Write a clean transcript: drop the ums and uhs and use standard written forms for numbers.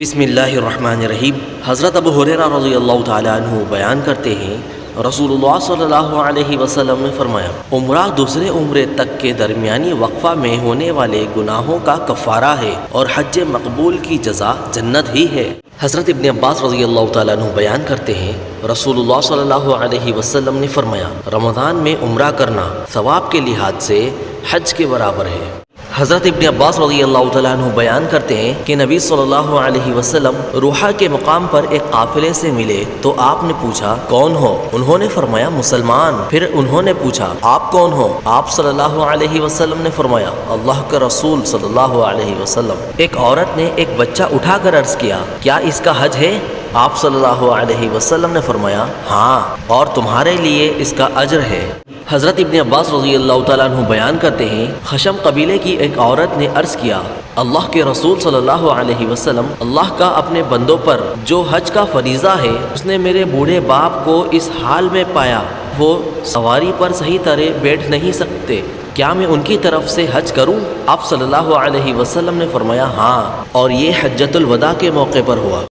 بسم اللہ الرحمن الرحیم۔ حضرت ابو ہریرہ رضی اللہ تعالیٰ عنہ بیان کرتے ہیں، رسول اللہ صلی اللہ علیہ وسلم نے فرمایا، عمرہ دوسرے عمرے تک کے درمیانی وقفہ میں ہونے والے گناہوں کا کفارہ ہے اور حج مقبول کی جزا جنت ہی ہے۔ حضرت ابن عباس رضی اللہ تعالیٰ عنہ بیان کرتے ہیں، رسول اللہ صلی اللہ علیہ وسلم نے فرمایا، رمضان میں عمرہ کرنا ثواب کے لحاظ سے حج کے برابر ہے۔ حضرت ابن عباس رضی اللہ تعالیٰ عنہ بیان کرتے ہیں کہ نبی صلی اللہ علیہ وسلم روحہ کے مقام پر ایک قافلے سے ملے تو آپ نے پوچھا، کون ہو؟ انہوں نے فرمایا، مسلمان۔ پھر انہوں نے پوچھا، آپ کون ہو؟ آپ صلی اللہ علیہ وسلم نے فرمایا، اللہ کا رسول صلی اللہ علیہ وسلم۔ ایک عورت نے ایک بچہ اٹھا کر عرض کیا، کیا اس کا حج ہے؟ آپ صلی اللہ علیہ وسلم نے فرمایا، ہاں، اور تمہارے لیے اس کا اجر ہے۔ حضرت ابن عباس رضی اللہ تعالیٰ عنہ بیان کرتے ہیں، خشم قبیلے کی ایک عورت نے عرض کیا، اللہ کے رسول صلی اللہ علیہ وسلم، اللہ کا اپنے بندوں پر جو حج کا فریضہ ہے، اس نے میرے بوڑھے باپ کو اس حال میں پایا، وہ سواری پر صحیح طرح بیٹھ نہیں سکتے، کیا میں ان کی طرف سے حج کروں؟ آپ صلی اللہ علیہ وسلم نے فرمایا، ہاں، اور یہ حجۃ الوداع کے موقع پر ہوا۔